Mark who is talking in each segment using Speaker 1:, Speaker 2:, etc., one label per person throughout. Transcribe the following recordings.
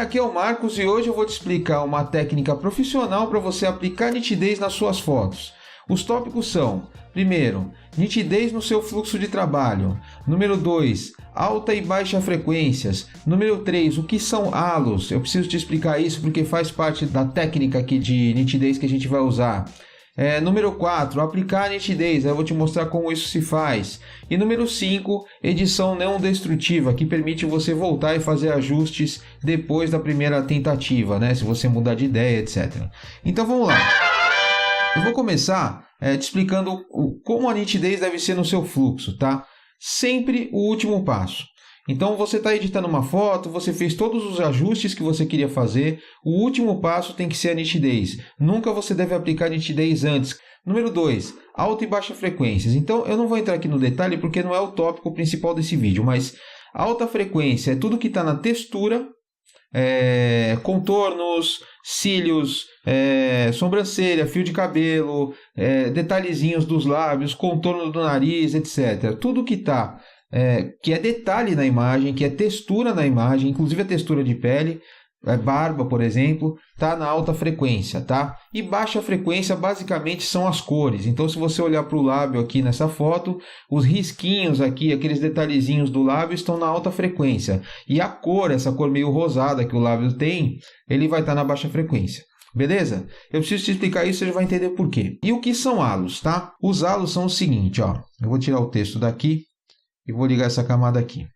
Speaker 1: aqui é o Marcos e hoje eu vou te explicar uma técnica profissional para você aplicar nitidez nas suas fotos. Os tópicos são: primeiro, nitidez no seu fluxo de trabalho. Número 2, alta e baixa frequências. Número 3, o que são halos? Eu preciso te explicar isso porque faz parte da técnica aqui de nitidez que a gente vai usar. Número 4, aplicar nitidez, eu vou te mostrar como isso se faz. E número 5, edição não destrutiva, que permite você voltar e fazer ajustes depois da primeira tentativa, né? Se você mudar de ideia, etc. Então vamos lá. Eu vou começar te explicando como a nitidez deve ser no seu fluxo, tá? Sempre o último passo. Então você está editando uma foto, você fez todos os ajustes que você queria fazer, o último passo tem que ser a nitidez. Nunca você deve aplicar nitidez antes. Número 2, alta e baixa frequências. Então eu não vou entrar aqui no detalhe porque não é o tópico principal desse vídeo, mas alta frequência é tudo que está na textura, contornos, cílios, sobrancelha, fio de cabelo, detalhezinhos dos lábios, contorno do nariz, etc. Tudo que está que é detalhe na imagem, que é textura na imagem, inclusive a textura de pele, barba, por exemplo, está na alta frequência, tá? E baixa frequência basicamente são as cores. Então, se você olhar para o lábio aqui nessa foto, os risquinhos aqui, aqueles detalhezinhos do lábio estão na alta frequência. E a cor, essa cor meio rosada que o lábio tem, ele vai estar na baixa frequência. Beleza? Eu preciso te explicar isso, você já vai entender por quê. E o que são halos, tá? Os halos são o seguinte, ó. Eu vou tirar o texto daqui e vou ligar essa camada aqui.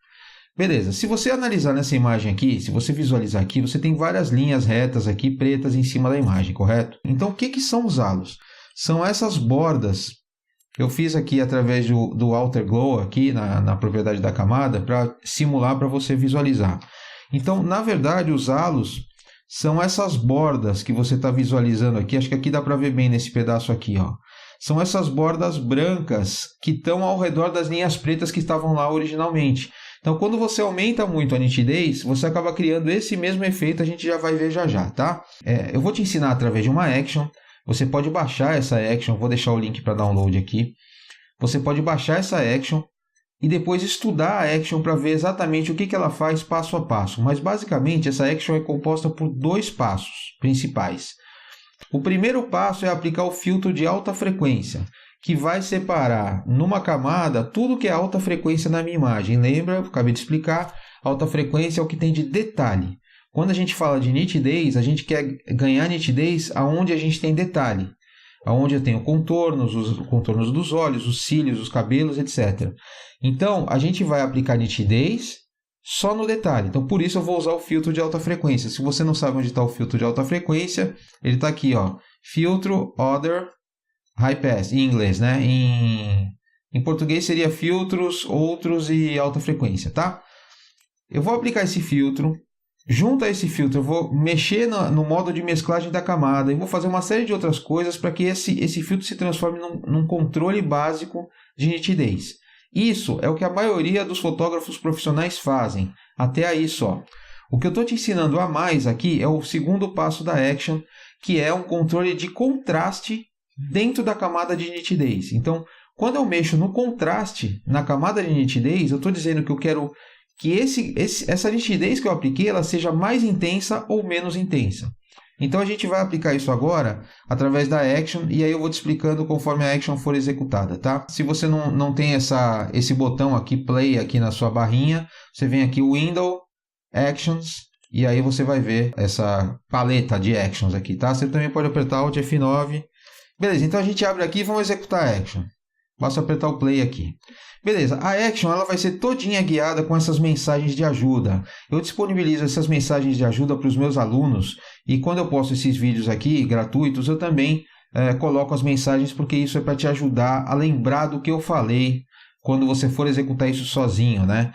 Speaker 1: Beleza, se você analisar nessa imagem aqui, se você visualizar aqui, você tem várias linhas retas aqui, pretas em cima da imagem, correto? Então, o que são os halos? São essas bordas que eu fiz aqui através do Outer Glow, aqui na propriedade da camada, para simular para você visualizar. Então, na verdade, os halos são essas bordas que você está visualizando aqui, acho que aqui dá para ver bem nesse pedaço aqui, ó. São essas bordas brancas que estão ao redor das linhas pretas que estavam lá originalmente. Então, quando você aumenta muito a nitidez, você acaba criando esse mesmo efeito, a gente já vai ver já, tá? Eu vou te ensinar através de uma action, você pode baixar essa action, vou deixar o link para download aqui. Você pode baixar essa action e depois estudar a action para ver exatamente o que ela faz passo a passo. Mas, basicamente, essa action é composta por 2 passos principais. O primeiro passo é aplicar o filtro de alta frequência, que vai separar numa camada tudo que é alta frequência na minha imagem. Lembra, eu acabei de explicar, alta frequência é o que tem de detalhe. Quando a gente fala de nitidez, a gente quer ganhar nitidez aonde a gente tem detalhe. Aonde eu tenho contornos, os contornos dos olhos, os cílios, os cabelos, etc. Então, a gente vai aplicar nitidez só no detalhe. Então, por isso eu vou usar o filtro de alta frequência. Se você não sabe onde está o filtro de alta frequência, ele está aqui, ó. Filtro Other High Pass, em inglês, né? Em português seria filtros, outros e alta frequência, tá? Eu vou aplicar esse filtro. Junto a esse filtro, eu vou mexer no modo de mesclagem da camada e vou fazer uma série de outras coisas para que esse filtro se transforme num controle básico de nitidez. Isso é o que a maioria dos fotógrafos profissionais fazem. Até aí só. O que eu estou te ensinando a mais aqui é o segundo passo da action, que é um controle de contraste dentro da camada de nitidez. Então, quando eu mexo no contraste na camada de nitidez, eu estou dizendo que eu quero que essa nitidez que eu apliquei ela seja mais intensa ou menos intensa. Então, a gente vai aplicar isso agora através da action e aí eu vou te explicando conforme a action for executada, tá? Se você não tem esse botão aqui, play, aqui na sua barrinha, você vem aqui, Window, Actions, e aí você vai ver essa paleta de actions aqui, tá? Você também pode apertar Alt F9. Beleza, então a gente abre aqui e vamos executar a action. Basta apertar o play aqui. Beleza, a action ela vai ser todinha guiada com essas mensagens de ajuda. Eu disponibilizo essas mensagens de ajuda para os meus alunos e quando eu posto esses vídeos aqui gratuitos, eu também coloco as mensagens porque isso é para te ajudar a lembrar do que eu falei quando você for executar isso sozinho, né?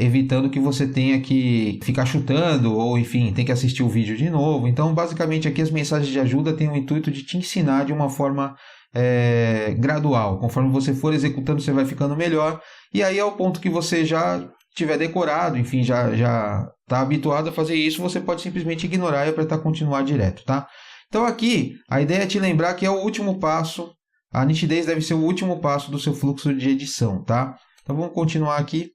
Speaker 1: Evitando que você tenha que ficar chutando ou, enfim, tem que assistir o vídeo de novo. Então, basicamente, aqui as mensagens de ajuda têm o intuito de te ensinar de uma forma gradual. Conforme você for executando, você vai ficando melhor. E aí, ao ponto que você já tiver decorado, enfim, já está habituado a fazer isso, você pode simplesmente ignorar e apertar continuar direto, tá? Então, aqui, a ideia é te lembrar que é o último passo. A nitidez deve ser o último passo do seu fluxo de edição, tá? Então, vamos continuar aqui.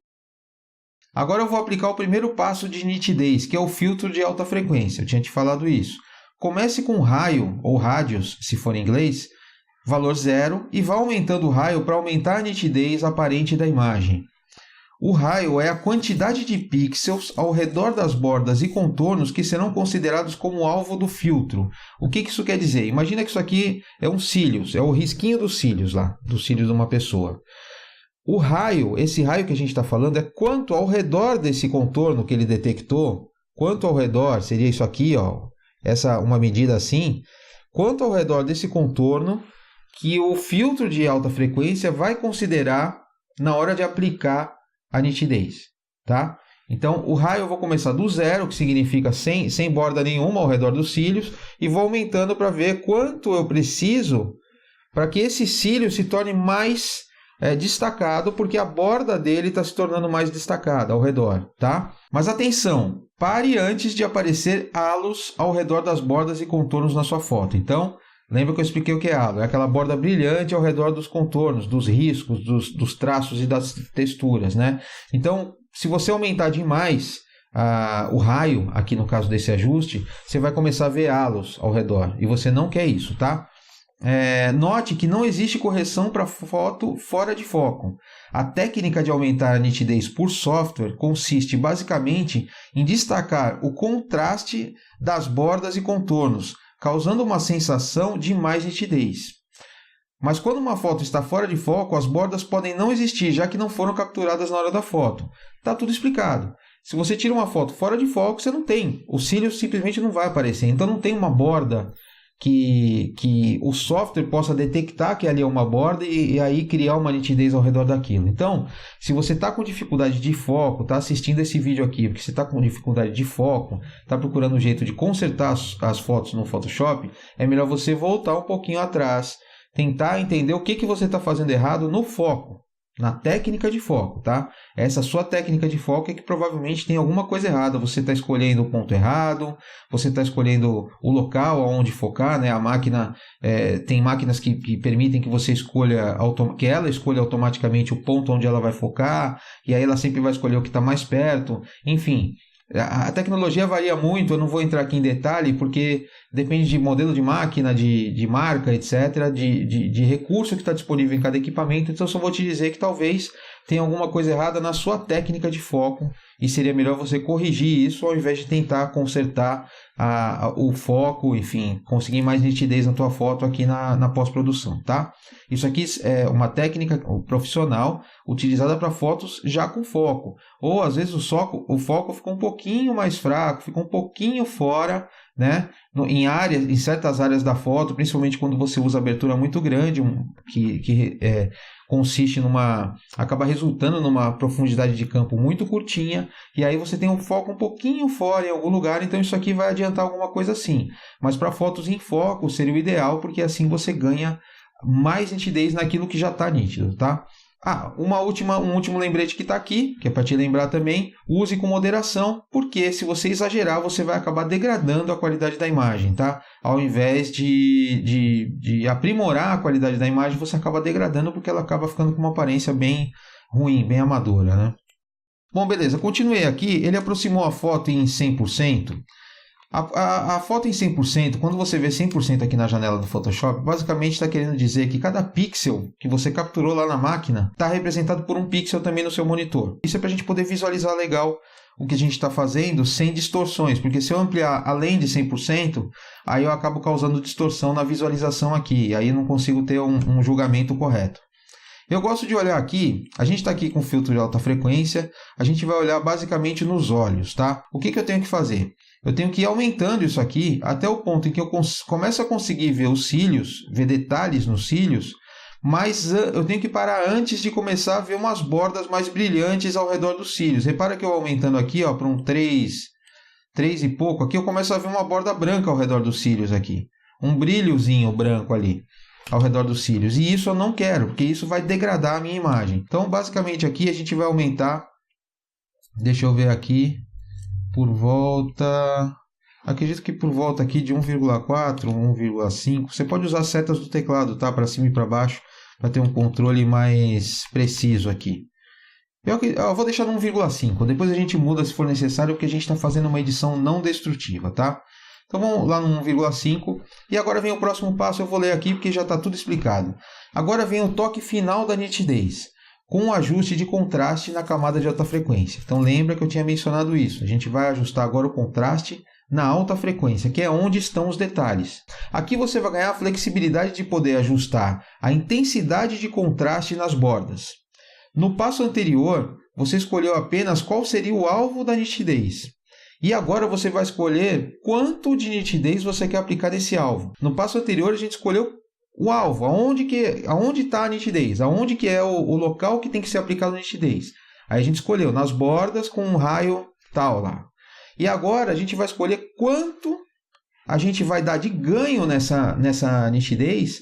Speaker 1: Agora eu vou aplicar o primeiro passo de nitidez, que é o filtro de alta frequência. Eu tinha te falado isso. Comece com raio, ou rádios, se for em inglês, valor 0, e vá aumentando o raio para aumentar a nitidez aparente da imagem. O raio é a quantidade de pixels ao redor das bordas e contornos que serão considerados como alvo do filtro. O que isso quer dizer? Imagina que isso aqui é um cílios, é o risquinho dos cílios lá, dos cílios de uma pessoa. O raio, esse raio que a gente está falando, é quanto ao redor desse contorno que ele detectou, quanto ao redor, seria isso aqui, ó, uma medida assim, quanto ao redor desse contorno que o filtro de alta frequência vai considerar na hora de aplicar a nitidez, tá? Então, o raio eu vou começar do 0, que significa sem borda nenhuma ao redor dos cílios, e vou aumentando para ver quanto eu preciso para que esse cílio se torne mais destacado, porque a borda dele está se tornando mais destacada ao redor, tá? Mas atenção, pare antes de aparecer halos ao redor das bordas e contornos na sua foto. Então, lembra que eu expliquei o que é halo? É aquela borda brilhante ao redor dos contornos, dos riscos, dos traços e das texturas, né? Então, se você aumentar demais o raio, aqui no caso desse ajuste, você vai começar a ver halos ao redor. E você não quer isso, tá? Note que não existe correção para foto fora de foco. A técnica de aumentar a nitidez por software consiste basicamente em destacar o contraste das bordas e contornos, causando uma sensação de mais nitidez. Mas quando uma foto está fora de foco, as bordas podem não existir, já que não foram capturadas na hora da foto. Está tudo explicado. Se você tira uma foto fora de foco, você não tem. O cílio simplesmente não vai aparecer. Então não tem uma borda que o software possa detectar que ali é uma borda e aí criar uma nitidez ao redor daquilo. Então, se você está com dificuldade de foco, está assistindo esse vídeo aqui porque você está com dificuldade de foco, está procurando um jeito de consertar as fotos no Photoshop, é melhor você voltar um pouquinho atrás, tentar entender o que você está fazendo errado no foco, na técnica de foco, tá? Essa sua técnica de foco é que provavelmente tem alguma coisa errada. Você está escolhendo o ponto errado, você está escolhendo o local aonde focar, né? A máquina tem máquinas que permitem que você escolha, que ela escolha automaticamente o ponto onde ela vai focar, e aí ela sempre vai escolher o que está mais perto. Enfim, a tecnologia varia muito, eu não vou entrar aqui em detalhe, porque depende de modelo de máquina, de marca, etc., de recurso que está disponível em cada equipamento. Então, eu só vou te dizer que talvez tenha alguma coisa errada na sua técnica de foco e seria melhor você corrigir isso ao invés de tentar consertar o foco, enfim, conseguir mais nitidez na tua foto aqui na pós-produção, tá? Isso aqui é uma técnica profissional utilizada para fotos já com foco. Ou, às vezes, o foco fica um pouquinho mais fraco, fica um pouquinho fora, né? Em certas áreas da foto, principalmente quando você usa abertura muito grande, que consiste acaba resultando numa profundidade de campo muito curtinha, e aí você tem um foco um pouquinho fora em algum lugar, então isso aqui vai adiantar alguma coisa assim. Mas para fotos em foco seria o ideal, porque assim você ganha mais nitidez naquilo que já está nítido, tá? Um último lembrete que está aqui, que é para te lembrar também, use com moderação, porque se você exagerar, você vai acabar degradando a qualidade da imagem, tá? Ao invés de aprimorar a qualidade da imagem, você acaba degradando porque ela acaba ficando com uma aparência bem ruim, bem amadora, né? Bom, beleza, continuei aqui, ele aproximou a foto em 100%. A foto em 100%, quando você vê 100% aqui na janela do Photoshop, basicamente está querendo dizer que cada pixel que você capturou lá na máquina está representado por um pixel também no seu monitor. Isso é para a gente poder visualizar legal o que a gente está fazendo sem distorções, porque se eu ampliar além de 100%, aí eu acabo causando distorção na visualização aqui, e aí eu não consigo ter um julgamento correto. Eu gosto de olhar aqui, a gente está aqui com filtro de alta frequência, a gente vai olhar basicamente nos olhos, tá? O que eu tenho que fazer? Eu tenho que ir aumentando isso aqui até o ponto em que eu começo a conseguir ver os cílios, ver detalhes nos cílios, mas eu tenho que parar antes de começar a ver umas bordas mais brilhantes ao redor dos cílios. Repara que eu aumentando aqui para um 3 e pouco, aqui eu começo a ver uma borda branca ao redor dos cílios aqui. Um brilhozinho branco ali ao redor dos cílios. E isso eu não quero, porque isso vai degradar a minha imagem. Então, basicamente aqui a gente vai aumentar, deixa eu ver aqui, por volta, acredito que por volta aqui de 1,4, 1,5. Você pode usar setas do teclado, tá? Para cima e para baixo, para ter um controle mais preciso aqui. Eu vou deixar no 1,5. Depois a gente muda se for necessário, porque a gente está fazendo uma edição não destrutiva, tá? Então vamos lá no 1,5. E agora vem o próximo passo, eu vou ler aqui porque já está tudo explicado. Agora vem o toque final da nitidez, com o ajuste de contraste na camada de alta frequência. Então lembra que eu tinha mencionado isso. A gente vai ajustar agora o contraste na alta frequência, que é onde estão os detalhes. Aqui você vai ganhar a flexibilidade de poder ajustar a intensidade de contraste nas bordas. No passo anterior, você escolheu apenas qual seria o alvo da nitidez. E agora você vai escolher quanto de nitidez você quer aplicar nesse alvo. No passo anterior, a gente escolheu o alvo, aonde está a nitidez, aonde que é o local que tem que ser aplicado a nitidez. Aí a gente escolheu nas bordas com um raio tal lá. E agora a gente vai escolher quanto a gente vai dar de ganho nessa nitidez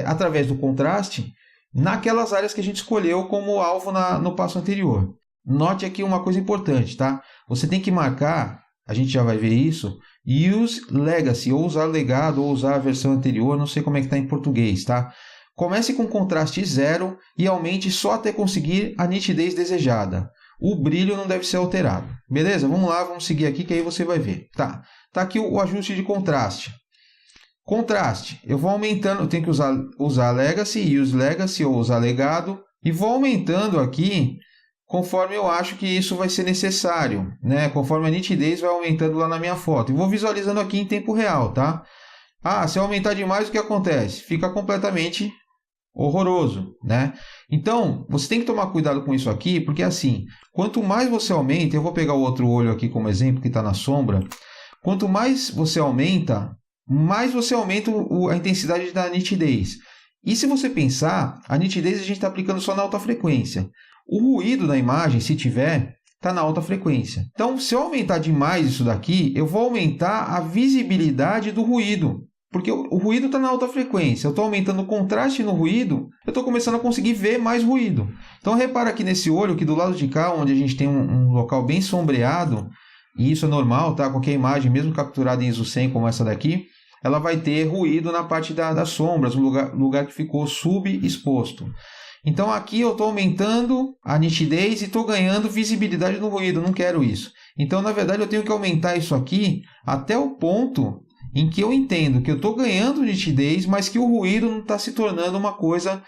Speaker 1: através do contraste naquelas áreas que a gente escolheu como alvo no passo anterior. Note aqui uma coisa importante, tá? Você tem que marcar, a gente já vai ver isso, use legacy, ou usar legado, ou usar a versão anterior, não sei como é que está em português, tá? Comece com contraste 0 e aumente só até conseguir a nitidez desejada. O brilho não deve ser alterado. Beleza? Vamos lá, vamos seguir aqui que aí você vai ver. Tá aqui o ajuste de contraste. Contraste, eu vou aumentando, eu tenho que usar legacy, use legacy ou usar legado, e vou aumentando aqui conforme eu acho que isso vai ser necessário, né? Conforme a nitidez vai aumentando lá na minha foto. E vou visualizando aqui em tempo real, tá? Se eu aumentar demais, o que acontece? Fica completamente horroroso, né? Então, você tem que tomar cuidado com isso aqui, porque assim, quanto mais você aumenta, eu vou pegar o outro olho aqui como exemplo, que está na sombra, quanto mais você aumenta a intensidade da nitidez. E se você pensar, a nitidez a gente está aplicando só na alta frequência. O ruído da imagem, se tiver, está na alta frequência. Então, se eu aumentar demais isso daqui, eu vou aumentar a visibilidade do ruído. Porque o ruído está na alta frequência. Eu estou aumentando o contraste no ruído, eu estou começando a conseguir ver mais ruído. Então, repara aqui nesse olho, que do lado de cá, onde a gente tem um local bem sombreado, e isso é normal, tá? Qualquer imagem, mesmo capturada em ISO 100 como essa daqui, ela vai ter ruído na parte das sombras, no lugar que ficou subexposto. Então aqui eu estou aumentando a nitidez e estou ganhando visibilidade no ruído, não quero isso. Então na verdade eu tenho que aumentar isso aqui até o ponto em que eu entendo que eu estou ganhando nitidez, mas que o ruído não está se tornando uma coisa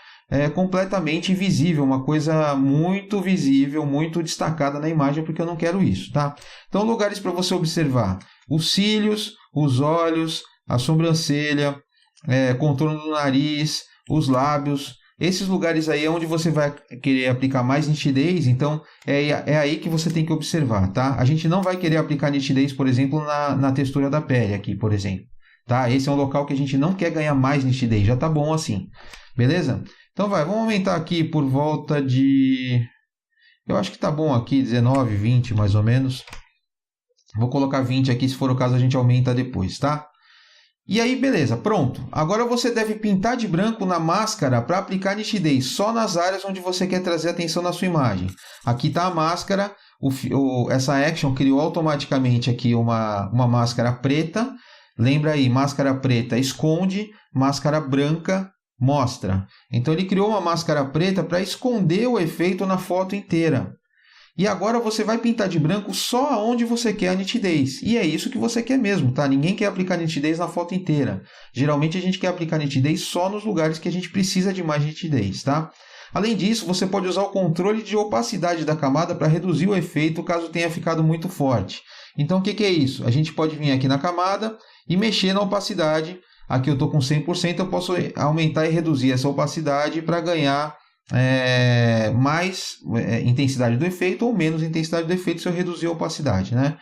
Speaker 1: completamente visível, uma coisa muito visível, muito destacada na imagem, porque eu não quero isso, tá? Então lugares para você observar: os cílios, os olhos, a sobrancelha, contorno do nariz, os lábios. Esses lugares aí é onde você vai querer aplicar mais nitidez, então é aí que você tem que observar, tá? A gente não vai querer aplicar nitidez, por exemplo, na textura da pele aqui, por exemplo, tá? Esse é um local que a gente não quer ganhar mais nitidez, já tá bom assim, beleza? Então vamos aumentar aqui por volta de... Eu acho que tá bom aqui, 19, 20 mais ou menos. Vou colocar 20 aqui, se for o caso a gente aumenta depois, tá? E aí, beleza, pronto. Agora você deve pintar de branco na máscara para aplicar nitidez só nas áreas onde você quer trazer atenção na sua imagem. Aqui está a máscara, essa action criou automaticamente aqui uma máscara preta. Lembra aí, máscara preta esconde, máscara branca mostra. Então ele criou uma máscara preta para esconder o efeito na foto inteira. E agora você vai pintar de branco só onde você quer a nitidez. E é isso que você quer mesmo, tá? Ninguém quer aplicar nitidez na foto inteira. Geralmente a gente quer aplicar nitidez só nos lugares que a gente precisa de mais nitidez, tá? Além disso, você pode usar o controle de opacidade da camada para reduzir o efeito caso tenha ficado muito forte. Então o que é isso? A gente pode vir aqui na camada e mexer na opacidade. Aqui eu estou com 100%, eu posso aumentar e reduzir essa opacidade para ganhar mais intensidade do efeito ou menos intensidade do efeito se eu reduzir a opacidade, né?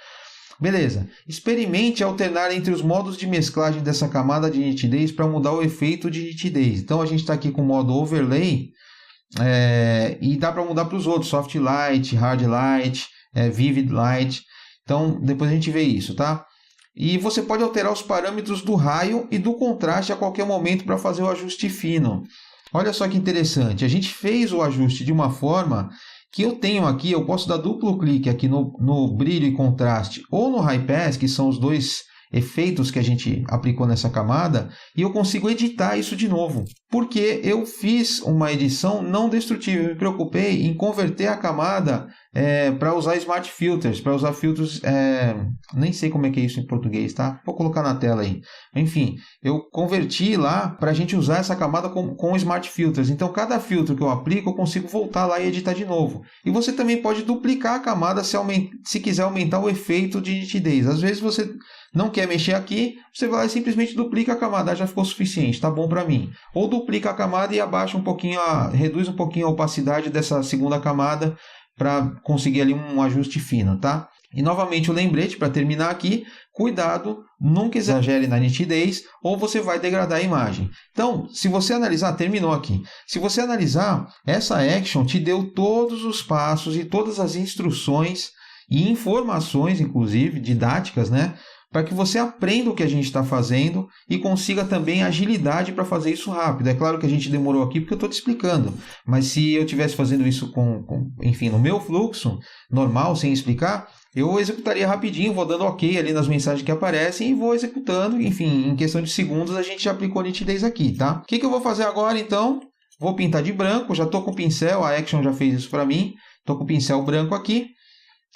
Speaker 1: Beleza. Experimente alternar entre os modos de mesclagem dessa camada de nitidez para mudar o efeito de nitidez. Então a gente está aqui com o modo overlay e dá para mudar para os outros: soft light, hard light, vivid light. Então depois a gente vê isso, tá? E você pode alterar os parâmetros do raio e do contraste a qualquer momento para fazer o ajuste fino. Olha só que interessante, a gente fez o ajuste de uma forma que eu tenho aqui, eu posso dar duplo clique aqui no brilho e contraste ou no high pass, que são os dois efeitos que a gente aplicou nessa camada, e eu consigo editar isso de novo. porque eu fiz uma edição não destrutiva. Eu me preocupei em converter a camada para usar Smart Filters, para usar filtros, nem sei como é que é isso em português, tá? Vou colocar na tela aí. Enfim, eu converti lá para a gente usar essa camada com Smart Filters. Então, cada filtro que eu aplico, eu consigo voltar lá e editar de novo. E você também pode duplicar a camada se quiser aumentar o efeito de nitidez. Às vezes você não quer mexer aqui, você vai lá e simplesmente duplica a camada, já ficou suficiente, tá bom para mim. Ou duplica a camada e abaixa um pouquinho, reduz um pouquinho a opacidade dessa segunda camada para conseguir ali um ajuste fino, tá? E novamente o lembrete para terminar aqui, cuidado, nunca exagere na nitidez ou você vai degradar a imagem. Então, se você analisar, terminou aqui. Se você analisar, essa action te deu todos os passos e todas as instruções e informações, inclusive didáticas, né? Para que você aprenda o que a gente está fazendo e consiga também agilidade para fazer isso rápido. É claro que a gente demorou aqui porque eu estou te explicando, mas se eu estivesse fazendo isso enfim, no meu fluxo normal, sem explicar, eu executaria rapidinho, vou dando ok ali nas mensagens que aparecem e vou executando. Enfim, em questão de segundos a gente já aplicou nitidez aqui, tá? O que eu vou fazer agora então? Vou pintar de branco, já estou com o pincel, a Action já fez isso para mim. Estou com o pincel branco aqui,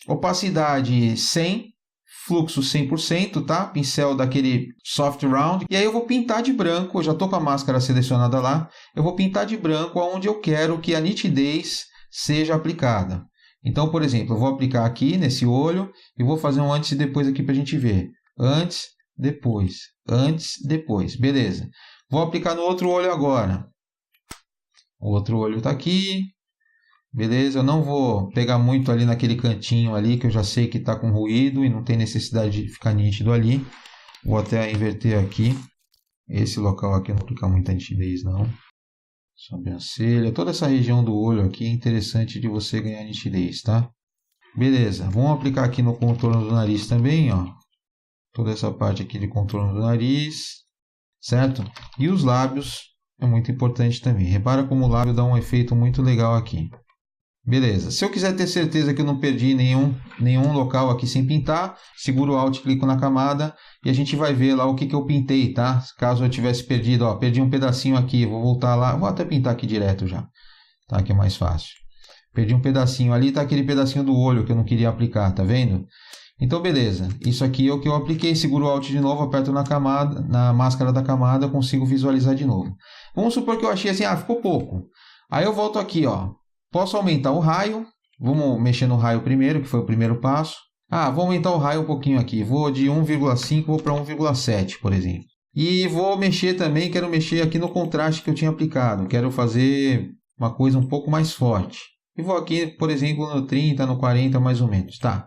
Speaker 1: opacidade 100%. Fluxo 100%, tá? Pincel daquele soft round. E aí eu vou pintar de branco, eu já estou com a máscara selecionada lá. Eu vou pintar de branco onde eu quero que a nitidez seja aplicada. Então, por exemplo, eu vou aplicar aqui nesse olho e vou fazer um antes e depois aqui para a gente ver. Antes, depois. Antes, depois. Beleza. Vou aplicar no outro olho agora. O outro olho está aqui. Beleza, eu não vou pegar muito ali naquele cantinho ali, que eu já sei que está com ruído e não tem necessidade de ficar nítido ali. Vou até inverter aqui. Esse local aqui não vou aplicar muita nitidez não. Sobrancelha, toda essa região do olho aqui é interessante de você ganhar nitidez, tá? Beleza, vamos aplicar aqui no contorno do nariz também, ó. Toda essa parte aqui de contorno do nariz, certo? E os lábios é muito importante também. Repara como o lábio dá um efeito muito legal aqui. Beleza, se eu quiser ter certeza que eu não perdi nenhum local aqui sem pintar, seguro o Alt, clico na camada e a gente vai ver lá o que eu pintei, tá? Caso eu tivesse perdido, ó, perdi um pedacinho aqui, vou voltar lá, vou até pintar aqui direto já, tá? Que é mais fácil. Perdi um pedacinho ali, tá aquele pedacinho do olho que eu não queria aplicar, tá vendo? Então beleza, isso aqui é o que eu apliquei, seguro o Alt de novo, aperto na camada, na máscara da camada, consigo visualizar de novo. Vamos supor que eu achei assim, ficou pouco. Aí eu volto aqui, ó. Posso aumentar o raio, vamos mexer no raio primeiro, que foi o primeiro passo. Vou aumentar o raio um pouquinho aqui, vou de 1,5 vou para 1,7, por exemplo. E vou mexer também, quero mexer aqui no contraste que eu tinha aplicado, quero fazer uma coisa um pouco mais forte. E vou aqui, por exemplo, no 30, no 40 mais ou menos, tá?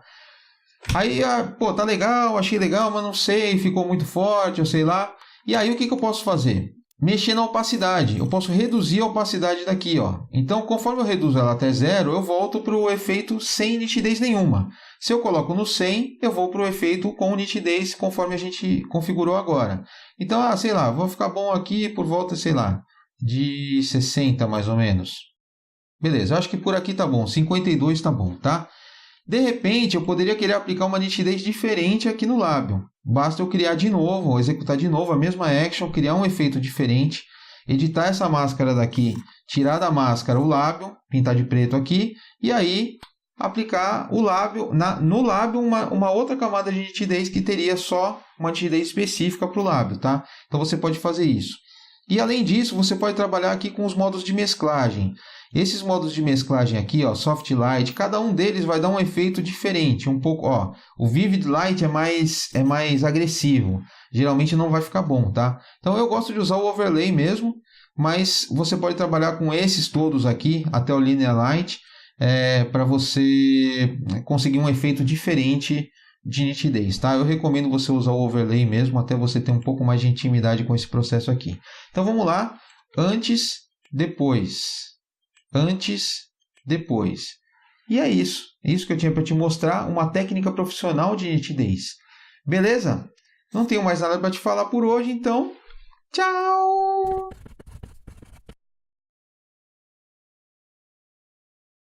Speaker 1: Aí, pô, tá legal, achei legal, mas não sei, ficou muito forte, eu sei lá. E aí o que eu posso fazer? Mexer na opacidade, eu posso reduzir a opacidade daqui, ó. Então, conforme eu reduzo ela até 0, eu volto para o efeito sem nitidez nenhuma. Se eu coloco no 100, eu vou para o efeito com nitidez, conforme a gente configurou agora. Então, sei lá, vou ficar bom aqui por volta, sei lá, de 60 mais ou menos. Beleza, acho que por aqui tá bom, 52 tá bom, tá? De repente, eu poderia querer aplicar uma nitidez diferente aqui no lábio. Basta eu criar de novo, ou executar de novo a mesma action, criar um efeito diferente, editar essa máscara daqui, tirar da máscara o lábio, pintar de preto aqui, e aí aplicar o lábio, no lábio uma outra camada de nitidez que teria só uma nitidez específica para o lábio, tá? Então você pode fazer isso. E além disso, você pode trabalhar aqui com os modos de mesclagem. Esses modos de mesclagem aqui, ó, Soft Light, cada um deles vai dar um efeito diferente, um pouco, ó, o Vivid Light é mais agressivo, geralmente não vai ficar bom, tá? Então eu gosto de usar o Overlay mesmo, mas você pode trabalhar com esses todos aqui, até o Linear Light, para você conseguir um efeito diferente de nitidez, tá? Eu recomendo você usar o Overlay mesmo, até você ter um pouco mais de intimidade com esse processo aqui. Então vamos lá, antes, depois. Antes, depois. E é isso que eu tinha para te mostrar, uma técnica profissional de nitidez. Beleza? Não tenho mais nada para te falar por hoje, então, tchau!